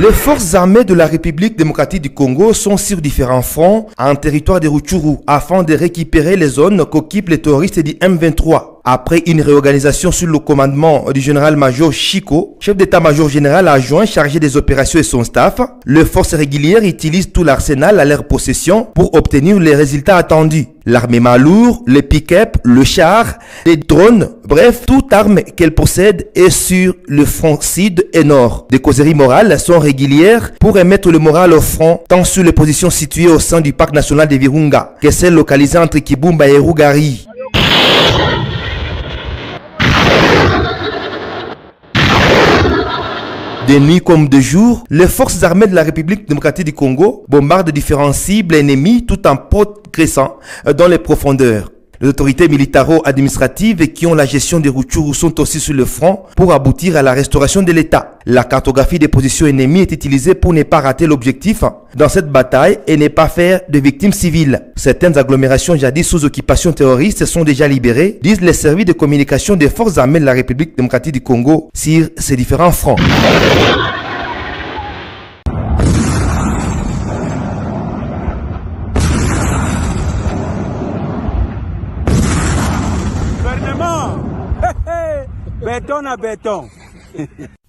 Les forces armées de la République démocratique du Congo sont sur différents fronts en territoire de Rutshuru afin de récupérer les zones qu'occupent les terroristes du M23. Après une réorganisation sous le commandement du général-major Chico, chef d'état-major général adjoint chargé des opérations et son staff, les forces régulières utilisent tout l'arsenal à leur possession pour obtenir les résultats attendus. L'armement lourd, les pick-up, le char, les drones, bref, toute arme qu'elle possède est sur le front sud et nord. Des causeries morales sont régulières pour remettre le moral au front, tant sur les positions situées au sein du parc national de Virunga que celles localisées entre Kibumba et Rugari. De nuit comme de jour, les forces armées de la République démocratique du Congo bombardent différents cibles ennemies tout en progressant dans les profondeurs. Les autorités militaro-administratives qui ont la gestion des Rutshuru sont aussi sur le front pour aboutir à la restauration de l'État. La cartographie des positions ennemies est utilisée pour ne pas rater l'objectif dans cette bataille et ne pas faire de victimes civiles. Certaines agglomérations jadis sous occupation terroriste sont déjà libérées, disent les services de communication des forces armées de la République démocratique du Congo sur ces différents fronts. Béton à béton.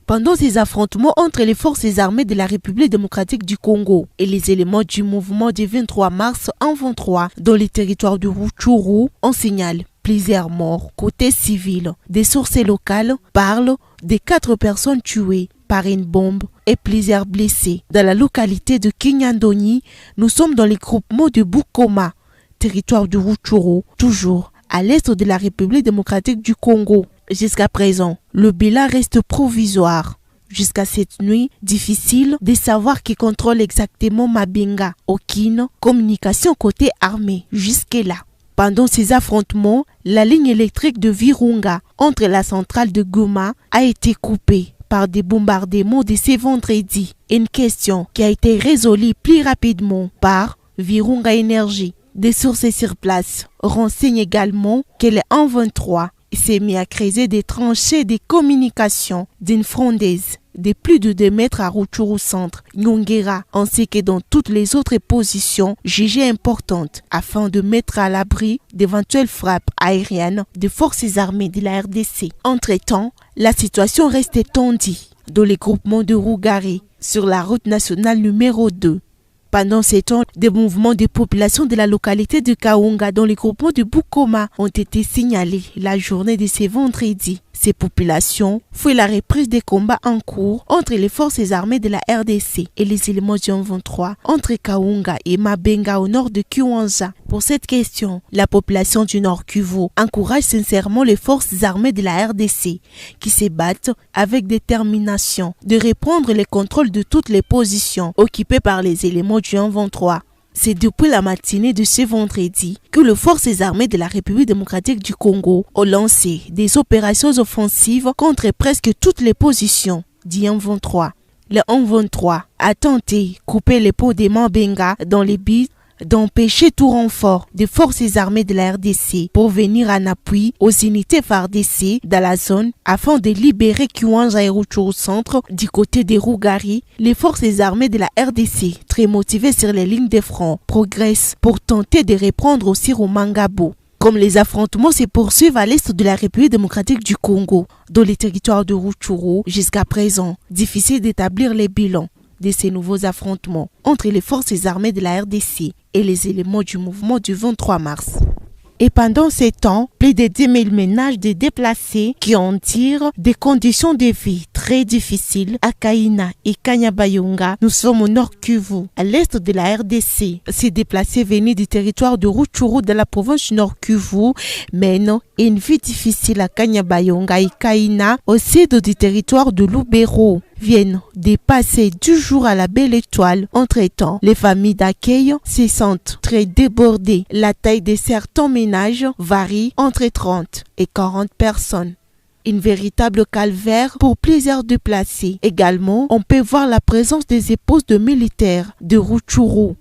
Pendant ces affrontements entre les forces armées de la République démocratique du Congo et les éléments du mouvement du 23 mars 2023 dans les territoires de Rutshuru, on signale plusieurs morts côté civil. Des sources locales parlent de 4 personnes tuées par une bombe et plusieurs blessés. Dans la localité de Kinyandoni, nous sommes dans les groupements de Bukoma, territoire de Rutshuru, toujours à l'est de la République démocratique du Congo. Jusqu'à présent, le bilan reste provisoire. Jusqu'à cette nuit, difficile de savoir qui contrôle exactement Mabenga. Aucune communication côté armée jusque-là. Pendant ces affrontements, la ligne électrique de Virunga entre la centrale de Goma a été coupée par des bombardements de ce vendredi. Une question qui a été résolue plus rapidement par Virunga Énergie. Des sources sur place renseignent également que le 1-23 s'est mis à creuser des tranchées de communication d'une frondaise de plus de 2 mètres à Rutshuru Centre, Nyongera, ainsi que dans toutes les autres positions jugées importantes afin de mettre à l'abri d'éventuelles frappes aériennes des forces armées de la RDC. Entre-temps, la situation reste tendue dans les groupements de Rugari sur la route nationale numéro 2. Pendant ces temps, des mouvements de population de la localité de Kaunga dans les groupements de Bukoma ont été signalés la journée de ce vendredi. Ces populations fuient la reprise des combats en cours entre les forces armées de la RDC et les éléments du 23 entre Kaunga et Mabenga au nord de Kiwanja. Pour cette question, la population du Nord Kivu encourage sincèrement les forces armées de la RDC qui se battent avec détermination de reprendre le contrôle de toutes les positions occupées par les éléments du 23. C'est depuis la matinée de ce vendredi que les forces armées de la République démocratique du Congo ont lancé des opérations offensives contre presque toutes les positions du 23. Le 23 a tenté de couper les pots des Mabenga dans les buts d'empêcher tout renfort des forces armées de la RDC pour venir en appui aux unités FARDC dans la zone afin de libérer Kiwanja et Rutshuru Centre du côté des Rugari. Les forces armées de la RDC, très motivées sur les lignes de front, progressent pour tenter de reprendre aussi Rumangabo. Comme les affrontements se poursuivent à l'est de la République démocratique du Congo, dans les territoires de Rutshuru, jusqu'à présent, difficile d'établir les bilans de ces nouveaux affrontements entre les forces armées de la RDC et les éléments du mouvement du 23 mars. Et pendant ces temps, plus de 10 000 ménages de déplacés qui en tirent des conditions de vie très difficiles à Kaina et Kanyabayonga. Nous sommes au Nord Kivu, à l'est de la RDC. Ces déplacés venus du territoire de Rutshuru de la province du Nord Kivu mènent une vie difficile à Kanyabayonga et Kaina, au sud du territoire de Lubero. Viennent de passer du jour à la belle étoile. Entre-temps, les familles d'accueil se sentent très débordées. La taille de certains ménages varie entre 30 et 40 personnes. Une véritable calvaire pour plusieurs déplacés. Également, on peut voir la présence des épouses de militaires de Rutshuru.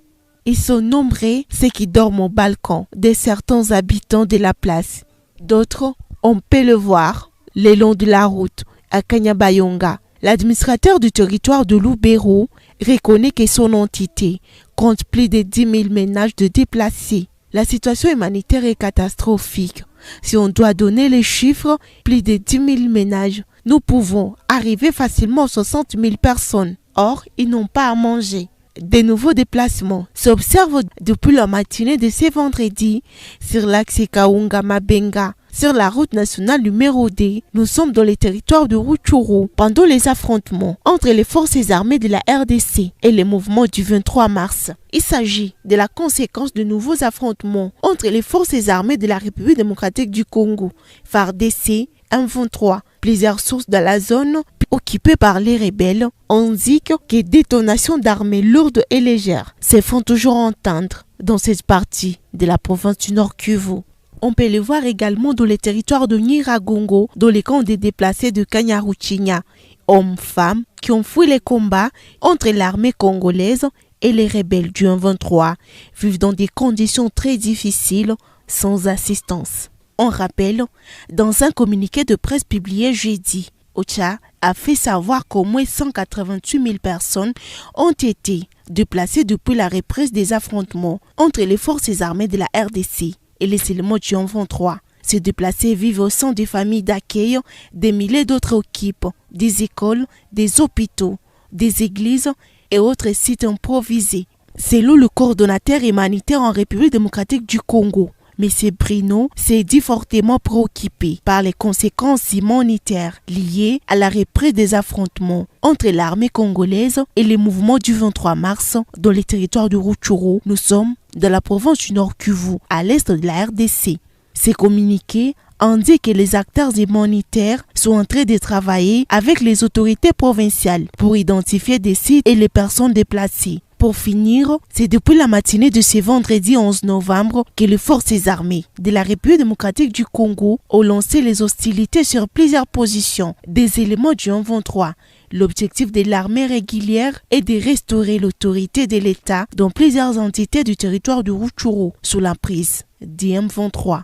Ils sont nombreux ceux qui dorment au balcon de certains habitants de la place. D'autres, on peut le voir le long de la route à Kanyabayonga. L'administrateur du territoire de Lubero reconnaît que son entité compte plus de 10 000 ménages de déplacés. La situation humanitaire est catastrophique. Si on doit donner les chiffres, plus de 10 000 ménages, nous pouvons arriver facilement aux 60 000 personnes. Or, ils n'ont pas à manger. Des nouveaux déplacements s'observent depuis la matinée de ce vendredi sur l'axe Kaunga-Mabenga. Sur la route nationale numéro 2, nous sommes dans les territoires de Rutshuru pendant les affrontements entre les forces armées de la RDC et les mouvements du 23 mars. Il s'agit de la conséquence de nouveaux affrontements entre les forces armées de la République démocratique du Congo, FARDC, M23. Plusieurs sources de la zone occupée par les rebelles indiquent que des détonations d'armées lourdes et légères se font toujours entendre dans cette partie de la province du Nord Kivu. On peut le voir également dans les territoires de Nyiragongo, dans les camps des déplacés de Kanyaruchinya, hommes-femmes qui ont fui les combats entre l'armée congolaise et les rebelles du 1-23, vivent dans des conditions très difficiles, sans assistance. On rappelle, dans un communiqué de presse publié jeudi, OCHA a fait savoir qu'au moins 188 000 personnes ont été déplacées depuis la reprise des affrontements entre les forces armées de la RDC et les éléments du 1-23. Ces déplacés vivent au sein des familles d'accueil, des milliers d'autres équipes, des écoles, des hôpitaux, des églises et autres sites improvisés. Selon le coordonnateur humanitaire en République démocratique du Congo, M. Bruno s'est dit fortement préoccupé par les conséquences humanitaires liées à la reprise des affrontements entre l'armée congolaise et les mouvements du 23 mars dans les territoires de Rutshuru. Nous sommes dans la province du Nord Kivu, à l'est de la RDC. Ces communiqués indiquent que les acteurs humanitaires sont en train de travailler avec les autorités provinciales pour identifier des sites et les personnes déplacées. Pour finir, c'est depuis la matinée de ce vendredi 11 novembre que les forces armées de la République démocratique du Congo ont lancé les hostilités sur plusieurs positions des éléments du 1-23. L'objectif de l'armée régulière est de restaurer l'autorité de l'État dans plusieurs entités du territoire de Rutshuru sous l'emprise du M23.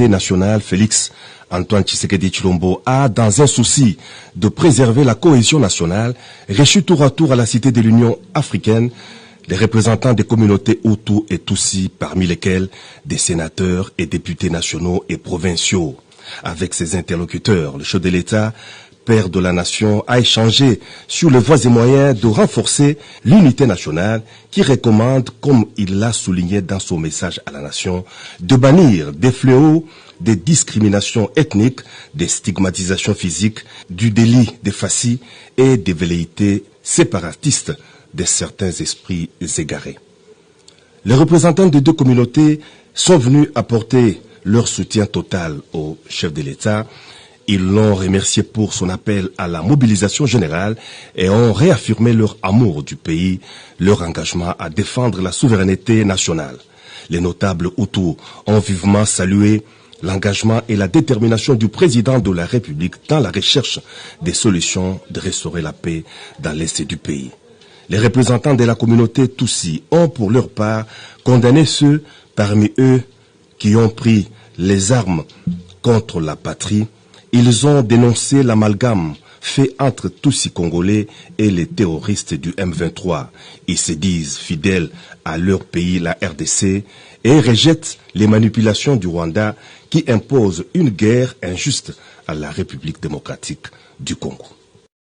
National Félix Antoine Tshisekedi Tshilombo a, dans un souci de préserver la cohésion nationale, reçu tour à tour à la Cité de l'Union africaine les représentants des communautés Hutu et Tutsi, parmi lesquels des sénateurs et députés nationaux et provinciaux. Avec ses interlocuteurs, le chef de l'État, père de la nation, a échangé sur les voies et moyens de renforcer l'unité nationale qui recommande, comme il l'a souligné dans son message à la nation, de bannir des fléaux, des discriminations ethniques, des stigmatisations physiques, du délit de fascisme et des velléités séparatistes de certains esprits égarés. Les représentants des deux communautés sont venus apporter leur soutien total au chef de l'État. Ils l'ont remercié pour son appel à la mobilisation générale et ont réaffirmé leur amour du pays, leur engagement à défendre la souveraineté nationale. Les notables Hutus ont vivement salué l'engagement et la détermination du président de la République dans la recherche des solutions de restaurer la paix dans l'est du pays. Les représentants de la communauté Tutsi ont pour leur part condamné ceux parmi eux qui ont pris les armes contre la patrie. Ils ont dénoncé l'amalgame fait entre Tutsi congolais et les terroristes du M23. Ils se disent fidèles à leur pays, la RDC, et rejettent les manipulations du Rwanda qui imposent une guerre injuste à la République démocratique du Congo.